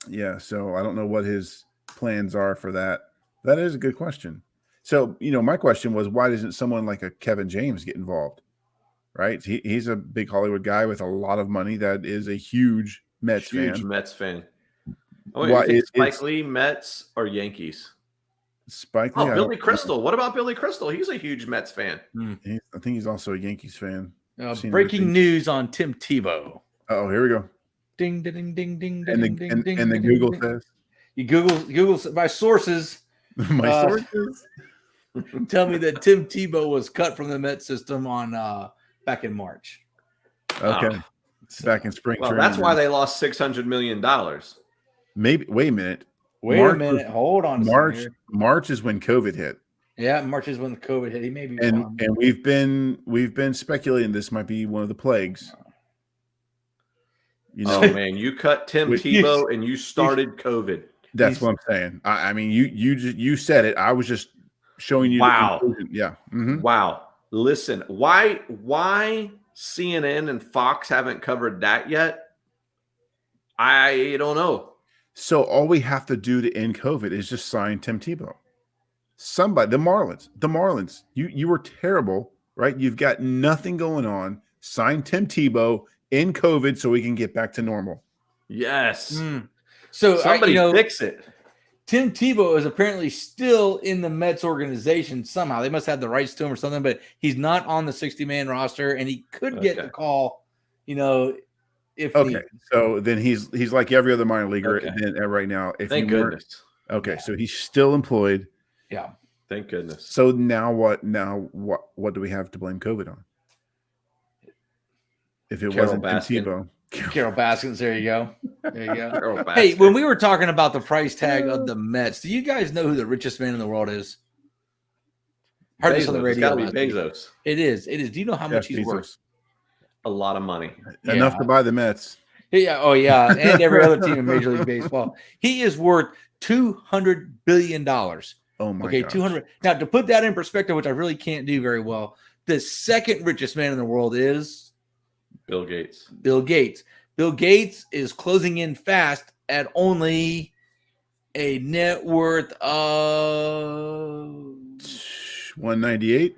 Yeah. So I don't know what his plans are for that. That is a good question. So, my question was, why doesn't someone like a Kevin James get involved? Right? He's a big Hollywood guy with a lot lot money that is a huge Mets fan. Huge Mets fan. Why Spike Lee, Mets or Yankees? Spike Lee. Billy Crystal. What about Billy Crystal? He's a huge Mets fan. I think he's also a Yankees fan. Breaking news on Tim Tebow. Oh, here we go. Ding, ding, ding, ding, and ding, ding, ding. And the Google says. You Google my sources. My sources tell me that Tim Tebow was cut from the Met system on back in March. Okay. Back in spring. Well, that's why they lost $600 million. Maybe. Wait a minute. Hold on. March is when COVID hit. Yeah, March is when the COVID hit. He may be and we've been speculating this might be one of the plagues. Oh man, you cut Tim Tebow and you started COVID. That's what I'm saying. I mean, you said it. I was just showing you. Wow. Yeah. Wow. Listen, why CNN and Fox haven't covered that yet? I don't know. So all we have to do to end COVID is just sign Tim Tebow. Somebody, the Marlins. You were terrible, right? You've got nothing going on. Sign Tim Tebow, end COVID, so we can get back to normal. Yes. So somebody fix it. Tim Tebow is apparently still in the Mets organization somehow. They must have the rights to him or something, but he's not on the 60-man roster, and he could get the call. If needed. So then he's like every other minor leaguer right now. Thank goodness. Okay, so he's still employed. Yeah, thank goodness. So now what? Now what do we have to blame COVID on? If it wasn't Tim Tebow. Carol Baskins, there you go. Hey, when we were talking about the price tag of the Mets, do you guys know who the richest man in the world is? Heard this on the radio. It's got to be Bezos. It is. Do you know how much he's worth? A lot of money. Enough to buy the Mets. Yeah. Oh, yeah. And every other team in Major League Baseball. He is worth $200 billion. Oh, my God. 200. Now, to put that in perspective, which I really can't do very well, the second richest man in the world is Bill Gates. Bill Gates is closing in fast at only a net worth of 198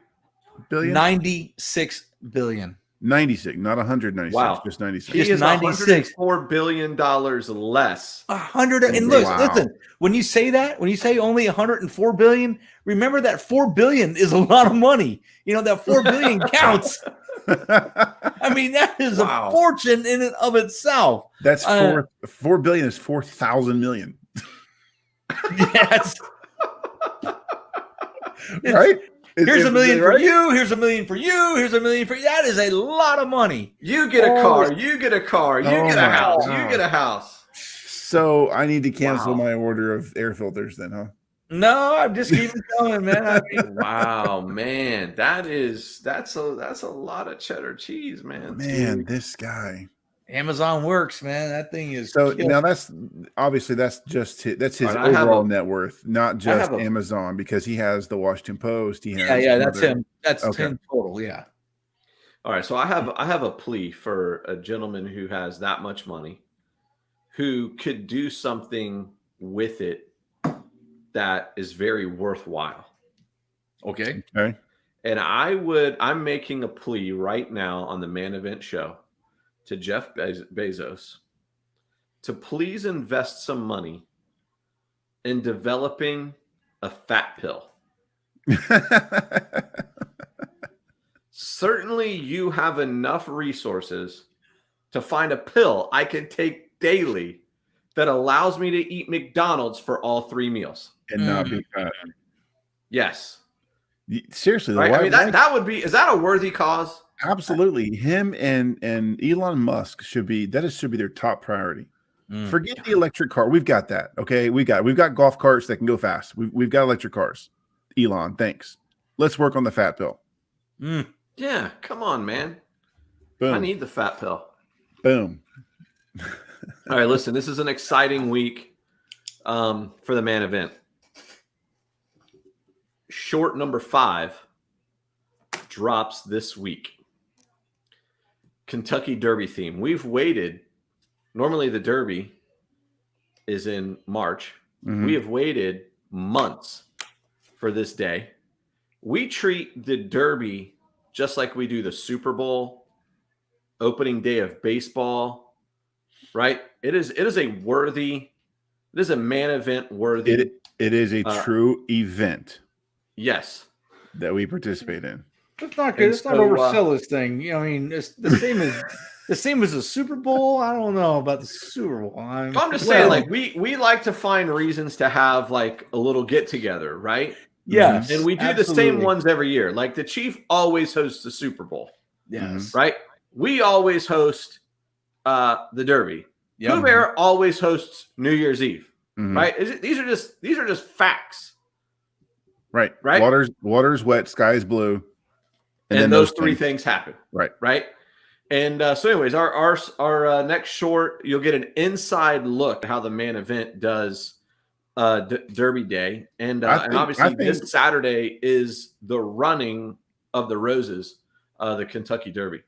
billion, 96 billion. 96, not 196, Wow. just 96. He Just is 96. $104 billion less. 100 and listen, when you say only 104 billion, remember that 4 billion is a lot of money. That 4 billion counts. I mean, that is a fortune in and of itself. That's 4 billion is 4,000 million. Yes. Right? Here's $1 million for you. Here's $1 million for you. Here's $1 million for you. That is a lot of money. You get a car. You get a car. You get a house. You get a house. So I need to cancel my order of air filters then, huh? No, I'm just keeping going, man. Wow, man. That's a lot of cheddar cheese, man. Man, this guy. Amazon works, man. That thing is so killed. Now that's just his overall net worth, not just Amazon, because he has the Washington Post. He has that's him. That's him total. Yeah. All right, so I have a plea for a gentleman who has that much money, who could do something with it that is very worthwhile. Okay. And I'm making a plea right now on the Man Event Show to Jeff Bezos to please invest some money in developing a fat pill. Certainly you have enough resources to find a pill I can take daily that allows me to eat McDonald's for all 3 meals. And not be fat. Yes. Seriously, right? I mean, that would be, is that a worthy cause? Absolutely. Him and Elon Musk should be their top priority. Forget the electric car. We've got that. Okay. We've got golf carts that can go fast. We've got electric cars. Elon, thanks. Let's work on the fat pill. Yeah. Come on, man. Boom. I need the fat pill. Boom. All right. Listen, this is an exciting week for the Man Event. Short number 5 drops this week. Kentucky Derby theme. We've waited. Normally the Derby is in March. We have waited months for this day. We treat the Derby just like we do the Super Bowl, opening day of baseball, right? It is a Man Event worthy. It is a true event. Yes. That we participate in. It's not good. It's not oversell this thing. I mean, it's the same as the Super Bowl. I don't know about the Super Bowl. I'm just saying, like, we like to find reasons to have like a little get together, right? Yes. And we do the same ones every year. Like the Chief always hosts the Super Bowl. Yes. Right? We always host the Derby. Pooh Bear always hosts New Year's Eve. Right? These are just facts. Right. Water's wet, sky's blue. And then those 3 things happen. Right. And so anyways, our next short, you'll get an inside look at how the Man Event does Derby Day. And obviously this Saturday is the running of the Roses, the Kentucky Derby.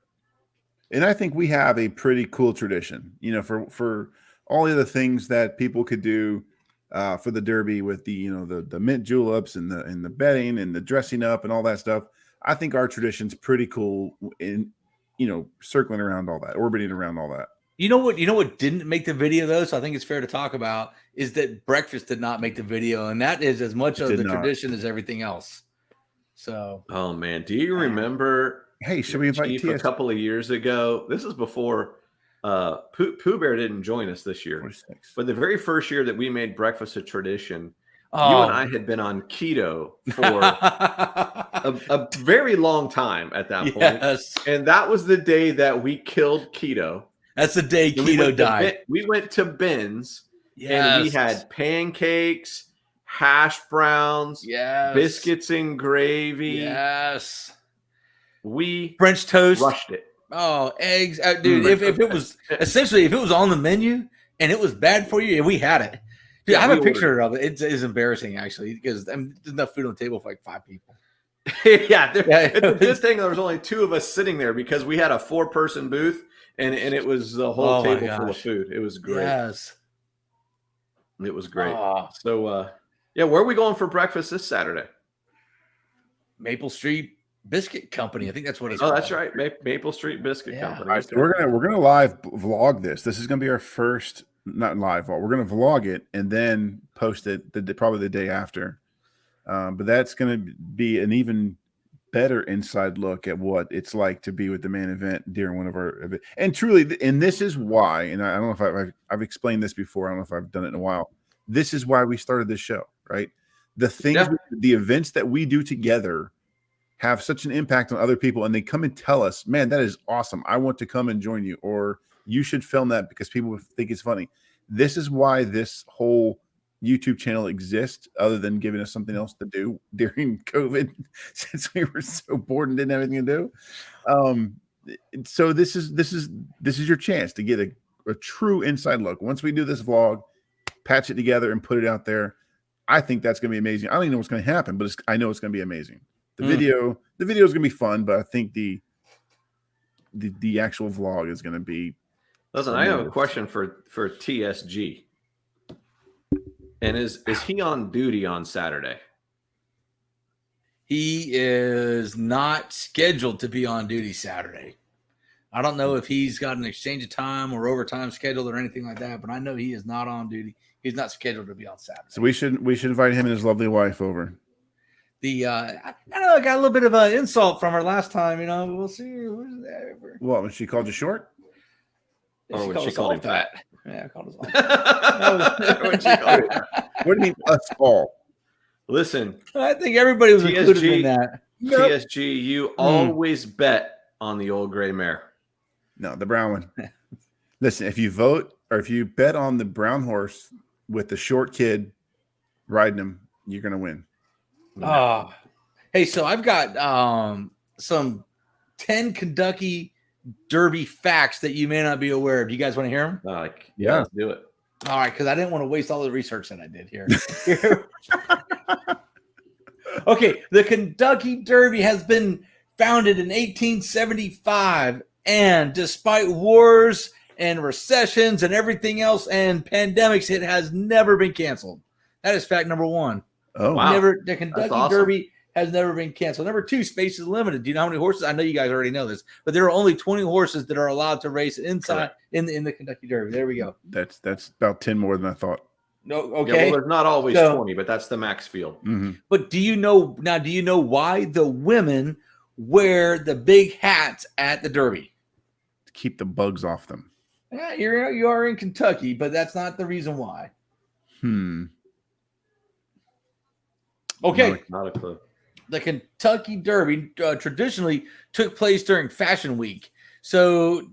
And I think we have a pretty cool tradition, for all the other things that people could do for the Derby with the mint juleps and the betting and the dressing up and all that stuff. I think our tradition's pretty cool in, circling around all that, orbiting around all that. You know what didn't make the video though? So I think it's fair to talk about is that breakfast did not make the video, and that is as much of the tradition as everything else. So, oh man, do you remember? Hey, should we invite Chief a couple of years ago? This is before Pooh Bear didn't join us this year, 46. But the very first year that we made breakfast a tradition, you and I had been on keto for a very long time at that point. And that was the day that we killed keto. That's the day keto died. We went to Ben's and we had pancakes, hash browns, biscuits and gravy. We French toast. Rushed it. Oh, eggs. Dude, if it was essentially, if it was on the menu and it was bad for you, we had it. Dude, I have a picture of it. It's embarrassing, actually, because there's enough food on the table for like 5 people. Yeah, it's a good thing there was only 2 of us sitting there because we had a 4-person booth and it was the whole table full of food. It was great. Yes. It was great. So, yeah, where are we going for breakfast this Saturday? Maple Street Biscuit Company. I think that's what it's called. Oh, that's right. Maple Street Biscuit Company. All right, so we're gonna live vlog this. This is gonna be our first, not live vlog. We're gonna vlog it and then post it probably the day after. But that's gonna be an even better inside look at what it's like to be with the main event during one of our events. And truly, and this is why. And I don't know if I've explained this before. I don't know if I've done it in a while. This is why we started this show, right? The things, the events that we do together have such an impact on other people, and they come and tell us, man, that is awesome. I want to come and join you, or you should film that because people think it's funny. This is why this whole YouTube channel exists, other than giving us something else to do during COVID, since we were so bored and didn't have anything to do. So this is your chance to get a true inside look. Once we do this vlog, patch it together and put it out there, I think that's going to be amazing. I don't even know what's going to happen, but I know it's going to be amazing. The video is going to be fun, but I think the actual vlog is going to be. Listen, I have a question for TSG. And is he on duty on Saturday? He is not scheduled to be on duty Saturday. I don't know if he's got an exchange of time or overtime scheduled or anything like that, but I know he is not on duty. He's not scheduled to be on Saturday. So we should invite him and his lovely wife over. I know I got a little bit of an insult from her last time. We'll see. What, when she called you short? Or when she called him fat? Yeah, I called us all. What do you mean us all? Listen, I think everybody was included in that. TSG, you always bet on the old gray mare. No, the brown one. Listen, if you vote or if you bet on the brown horse with the short kid riding him, you're going to win. Hey, so I've got some 10 Kentucky Derby facts that you may not be aware of. Do you guys want to hear them? Yeah, let's do it. All right, because I didn't want to waste all the research that I did here. Okay, the Kentucky Derby has been founded in 1875, and despite wars and recessions and everything else and pandemics, it has never been canceled. That is fact number 1. Oh, wow. The Kentucky Derby has never been canceled. Number 2, space is limited. Do you know how many horses? I know you guys already know this, but there are only 20 horses that are allowed to race inside in the Kentucky Derby. There we go. That's about 10 more than I thought. No, okay. Yeah, well, there's not always 20, but that's the max field. Mm-hmm. But do you know why the women wear the big hats at the Derby? To keep the bugs off them. Yeah, you are in Kentucky, but that's not the reason why. Okay. Not a clue. The Kentucky Derby traditionally took place during Fashion Week. So,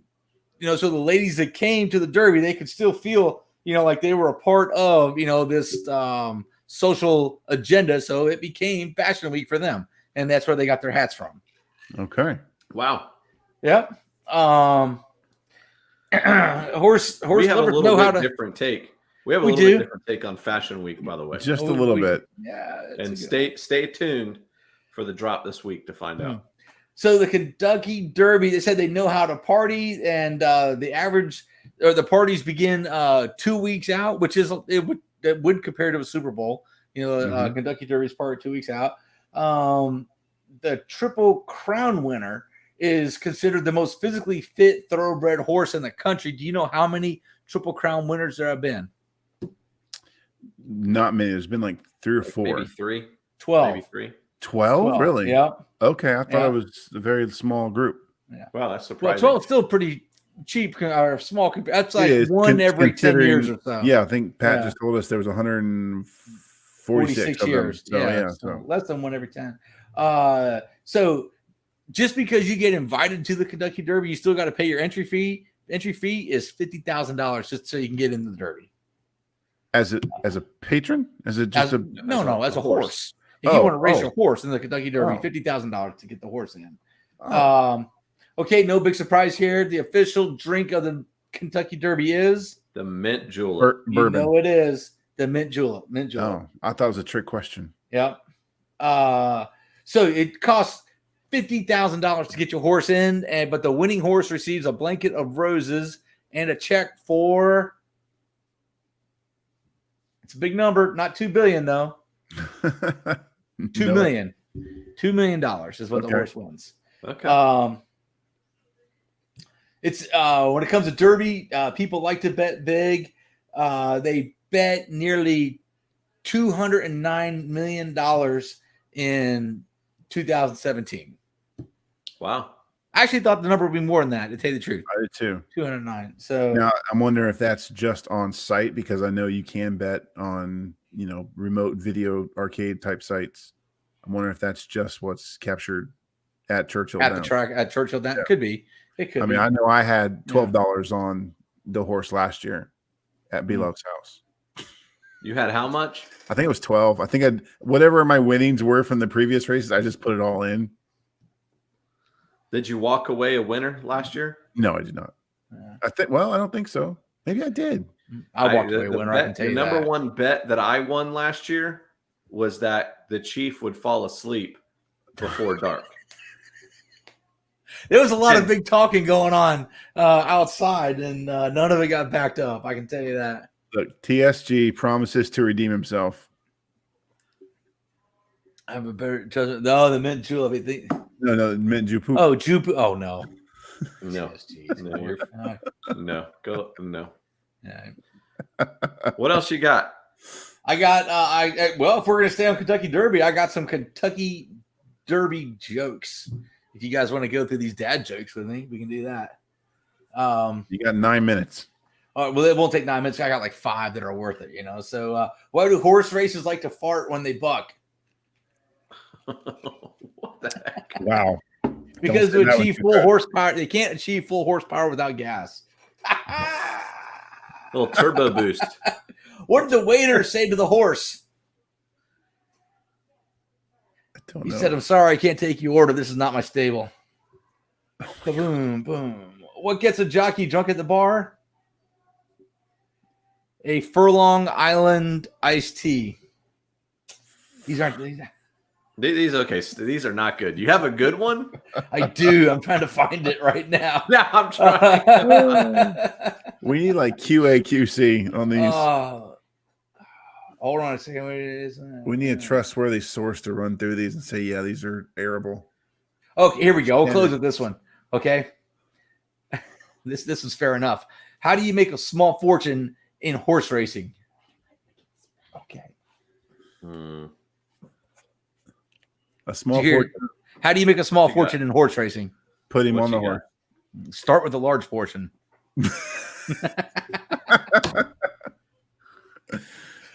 so the ladies that came to the Derby, they could still feel, like they were a part of, this social agenda. So it became Fashion Week for them. And that's where they got their hats from. Okay. Wow. Yep. Horse we have a lovers little know bit how to different take. We have a little bit different take on Fashion Week, by the way. Just a little bit. Yeah. And stay tuned for the drop this week to find out. So the Kentucky Derby, they said they know how to party, and the parties begin 2 weeks out, which is it would compare to a Super Bowl. Kentucky Derby's part 2 weeks out. The Triple Crown winner is considered the most physically fit thoroughbred horse in the country. Do you know how many Triple Crown winners there have been? Not many. There's been like 3 or 4. Maybe 3. 12. Maybe 3. 12? Really? Yeah. Okay. I thought it was a very small group. Yeah. Wow, that's surprising. Well, 12 is still pretty cheap or small. That's like one every 10 years or so. Yeah, I think Pat just told us there was 146 years. So less than one every 10. So just because you get invited to the Kentucky Derby, you still got to pay your entry fee. Entry fee is $50,000 just so you can get into the Derby. As a patron? As a horse. If you want to race your horse in the Kentucky Derby, $50,000 to get the horse in. Okay, no big surprise here. The official drink of the Kentucky Derby is the mint julep. Bourbon. It is the mint julep. Mint julep. Oh, I thought it was a trick question. Yep. So it costs $50,000 to get your horse in, but the winning horse receives a blanket of roses and a check for, it's a big number, not $2 billion though. $2 million. $2 million is what the horse wins. Okay. It's when it comes to Derby, people like to bet big. They bet nearly $209 million in 2017. Wow. I actually thought the number would be more than that, to tell you the truth. I did too. 209. So now I'm wondering if that's just on site, because I know you can bet on, remote video arcade type sites. I'm wondering if that's just what's captured at Churchill at Downs. the track at Churchill Downs. Yeah. Could be. It could. I be. mean, I know I had $12 on the horse last year at Belove's house. You had how much? I think it was 12. I think whatever my winnings were from the previous races, I just put it all in. Did you walk away a winner last year? No, I did not. I don't think so. Maybe I did. I walked away a winner. I can tell you the number that. one bet that I won last year was that the Chief would fall asleep before dark. There was a lot of big talking going on outside, and none of it got backed up. I can tell you that. Look, TSG promises to redeem himself. I have a better. No, the mint julep. No, mint jupu. Oh, jupu. Oh no. No. No. Go. No. Yeah. What else you got? I got. Well, if we're gonna stay on Kentucky Derby, I got some Kentucky Derby jokes. If you guys want to go through these dad jokes with me, we can do that. You got 9 minutes. Well, it won't take 9 minutes. I got like 5 that are worth it, So, why do horse races like to fart when they buck? What the heck? Wow. Because to achieve full horsepower, they can't achieve full horsepower without gas. Little turbo boost. What did the waiter say to the horse? He said, "I'm sorry, I can't take your order. This is not my stable." Boom, boom. What gets a jockey drunk at the bar? A Furlong Island iced tea. These aren't. These okay. These are not good. You have a good one? I do. I'm trying to find it right now. Yeah, I'm trying. We need like QA/QC on these. Hold on a second. What it is? We need a trustworthy source to run through these and say, yeah, these are airable. Okay, here we go. We'll close with this one. Okay. This is fair enough. How do you make a small fortune in horse racing? Okay. A small fortune. How do you make a small fortune in horse racing? Put him on the horse. Start with a large fortune.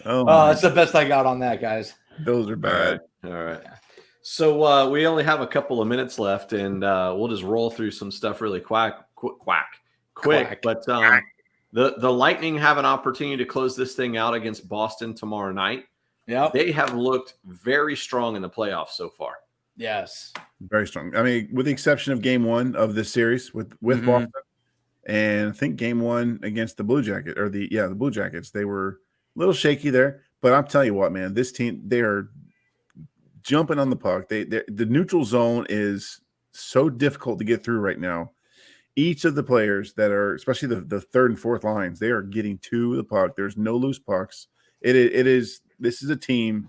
That's the best I got on that, guys. Those are bad. All right. So we only have a couple of minutes left, and we'll just roll through some stuff really quick. But the Lightning have an opportunity to close this thing out against Boston tomorrow night. Yeah, they have looked very strong in the playoffs so far. Yes, very strong. I mean, with the exception of Game 1 of this series with Boston, and I think Game 1 against the Blue Jackets, or the Blue Jackets, they were a little shaky there. But I'm telling you what, man, this team, they are jumping on the puck. The neutral zone is so difficult to get through right now. Each of the players that are, especially the third and fourth lines, they are getting to the puck. There's no loose pucks. This is a team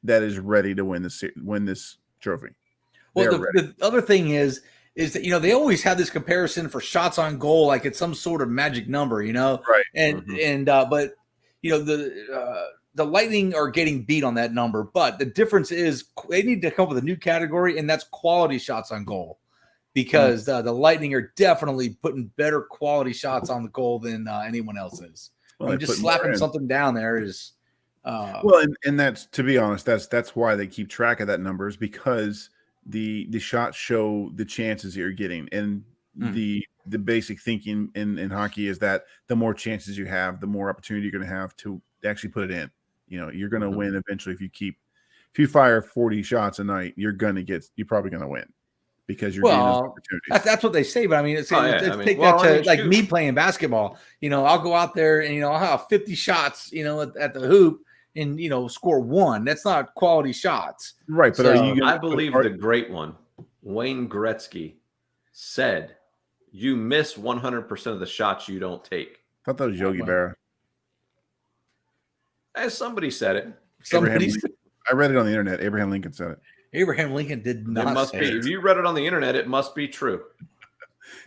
that is ready to win this trophy. Well, the other thing is that they always have this comparison for shots on goal, like it's some sort of magic number, right? And but the Lightning are getting beat on that number, but the difference is they need to come up with a new category, and that's quality shots on goal, because the Lightning are definitely putting better quality shots on the goal than anyone else is. Well, just slapping something down there is. And that's, to be honest, that's why they keep track of that number, is because the shots show the chances that you're getting, and the basic thinking in hockey is that the more chances you have, the more opportunity you're going to have to actually put it in. You're going to win eventually if you fire 40 shots a night, you're probably going to win, because you're getting those opportunities. That's what they say, but I mean, take that to like me playing basketball. I'll go out there and I'll have 50 shots, at the hoop, and score one. That's not quality shots. Right, but So, are you? I believe the great one, Wayne Gretzky, said, "You miss 100% of the shots you don't take." I thought that was Yogi Berra. As somebody said it. I read it on the internet. Abraham Lincoln said it. Abraham Lincoln did not. It must be. If you read it on the internet, it must be true.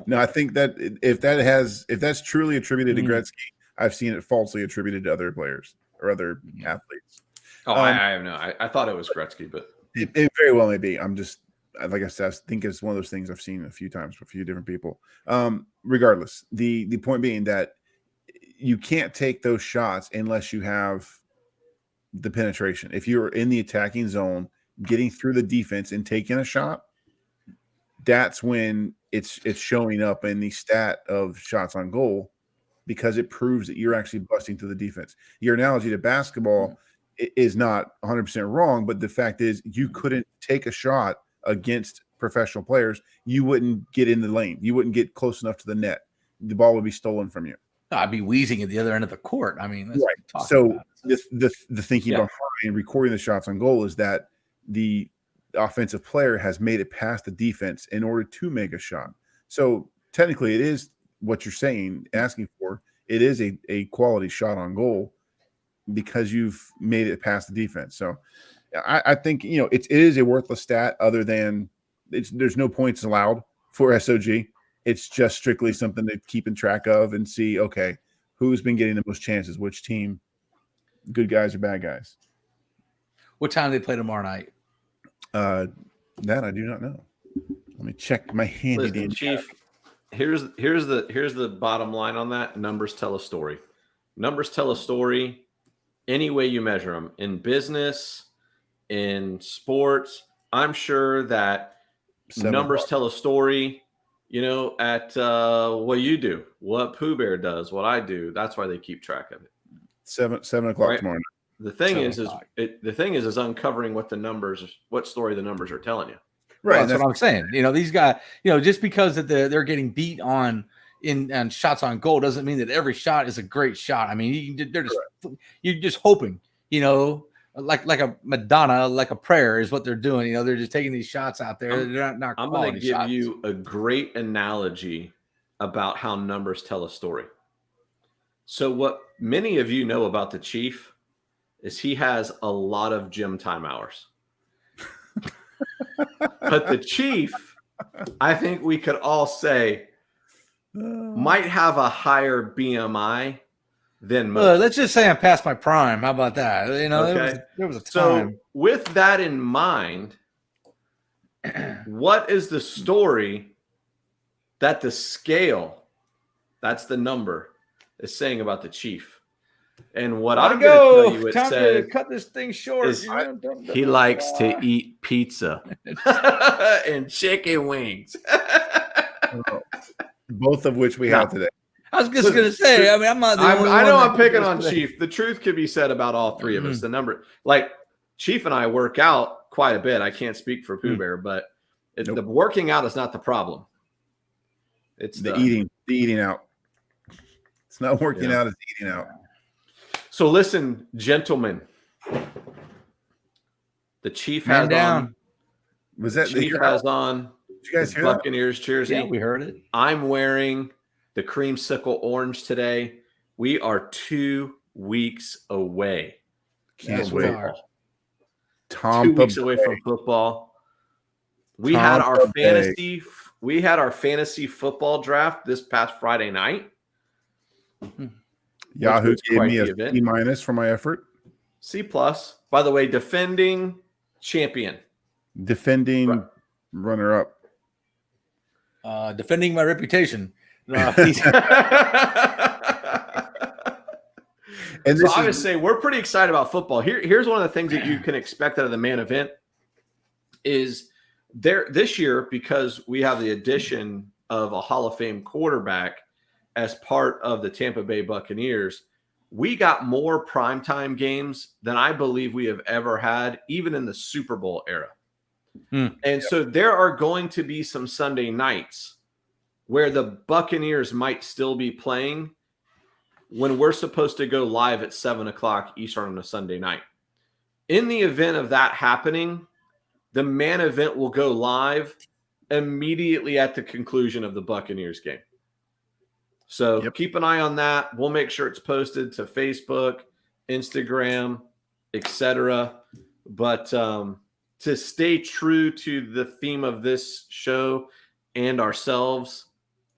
No, I think that if that's truly attributed to Gretzky, I've seen it falsely attributed to other players or other athletes. Oh, I have no. I thought it was Gretzky, but it very well may be. I'm just, like I said, I think it's one of those things I've seen a few times from a few different people. Regardless, the point being that you can't take those shots unless you have the penetration. If you're in the attacking zone, getting through the defense and taking a shot, that's when it's showing up in the stat of shots on goal, because it proves that you're actually busting through the defense. Your analogy to basketball is not 100% wrong, but the fact is you couldn't take a shot against professional players. You wouldn't get in the lane. You wouldn't get close enough to the net. The ball would be stolen from you. I'd be wheezing at the other end of the court. I mean, right. So the thinking behind recording the shots on goal is that the offensive player has made it past the defense in order to make a shot. So technically it is what you're saying, asking for. It is a quality shot on goal because you've made it past the defense. So I think, it is a worthless stat other than there's no points allowed for SOG. It's just strictly something to keep in track of and see, okay, who's been getting the most chances, which team, good guys or bad guys. What time do they play tomorrow night? That I do not know. Let me check my handy dandy. Chief, here's the bottom line on that. Numbers tell a story. Numbers tell a story any way you measure them. In business, in sports, I'm sure that numbers tell a story. At what you do, what Pooh Bear does, what I do. That's why they keep track of it. 7 o'clock tomorrow night. The thing is uncovering what story the numbers are telling you. Right, well, that's what I'm saying. These guys, just because that they're getting beat on shots on goal doesn't mean that every shot is a great shot. I mean, you're just hoping, like a Madonna, like a prayer is what they're doing. They're just taking these shots out there. They're not I'm going to give you a great analogy about how numbers tell a story. So what many of you know about the Chief is he has a lot of gym time hours. But the Chief, I think we could all say, might have a higher BMI than most. Let's just say I'm past my prime. How about that? Okay. There was a time. So with that in mind, what is the story that the scale, that's the number, is saying about the Chief? And what I'm going to tell you, it time says, to cut this thing short. He likes to eat pizza and chicken wings. Both of which we have today. I was just going to say, I mean, I'm not the only one. I know I'm picking on Chief. The truth could be said about all three of us. The number, like Chief and I work out quite a bit. I can't speak for Pooh Bear, but the working out is not the problem. It's the eating out. It's not working out, it's eating out. So listen, gentlemen, the Chief has on. Was that Chief has on? Did you guys hear Buccaneers jersey? Yeah, we heard it. I'm wearing the creamsicle orange today. We are 2 weeks away. Can't wait. 2 weeks away from football. We had our fantasy football draft this past Friday night. Yahoo gave me a C- for my effort. C+. By the way, defending champion. Defending runner-up. Defending my reputation. And so I would say we're pretty excited about football. Here's one of the things that you can expect out of the main event is this year, because we have the addition of a Hall of Fame quarterback as part of the Tampa Bay Buccaneers, we got more primetime games than I believe we have ever had, even in the Super Bowl era. And so there are going to be some Sunday nights where the Buccaneers might still be playing when we're supposed to go live at 7 o'clock Eastern on a Sunday night. In the event of that happening, the man event will go live immediately at the conclusion of the Buccaneers game. So keep an eye on that. We'll make sure it's posted to Facebook, Instagram, etc. But to stay true to the theme of this show and ourselves,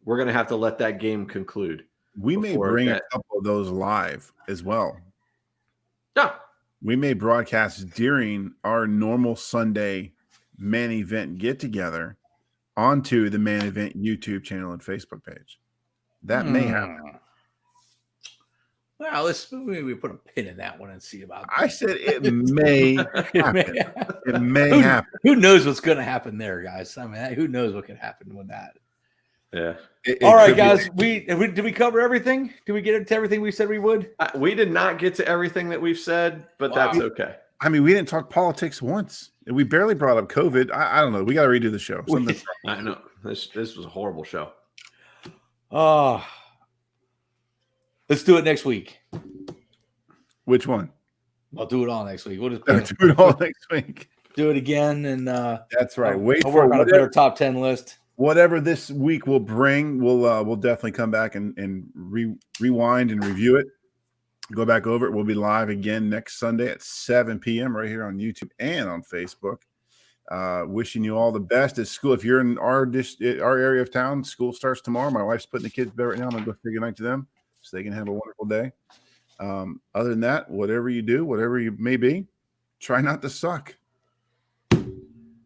we're going to have to let that game conclude. We may bring a couple of those live as well. Yeah. We may broadcast during our normal Sunday man event get together onto the man event YouTube channel and Facebook page. That may happen. Well, we put a pin in that one and see about that. I said it may happen. It may happen. Who knows what's going to happen there, guys? I mean, who knows what could happen with that? Yeah. All right, guys. Did we cover everything? Did we get into everything we said we would? We did not get to everything that we've said, but that's okay. I mean, we didn't talk politics once. We barely brought up COVID. I don't know. We got to redo the show. I know. This was a horrible show. Let's do it next week. Which one? I'll do it all next week. We'll just do it all next week. Do it again, and that's right. Wait I'll for work on a better top 10 list. Whatever this week will bring, we'll definitely come back and rewind and review it. Go back over it. We'll be live again next Sunday at 7 p.m. right here on YouTube and on Facebook. Wishing you all the best at school. If you're in our area of town, school starts tomorrow. My wife's putting the kids to bed right now. I'm going to go say goodnight to them so they can have a wonderful day. Other than that, whatever you do, whatever you may be, try not to suck.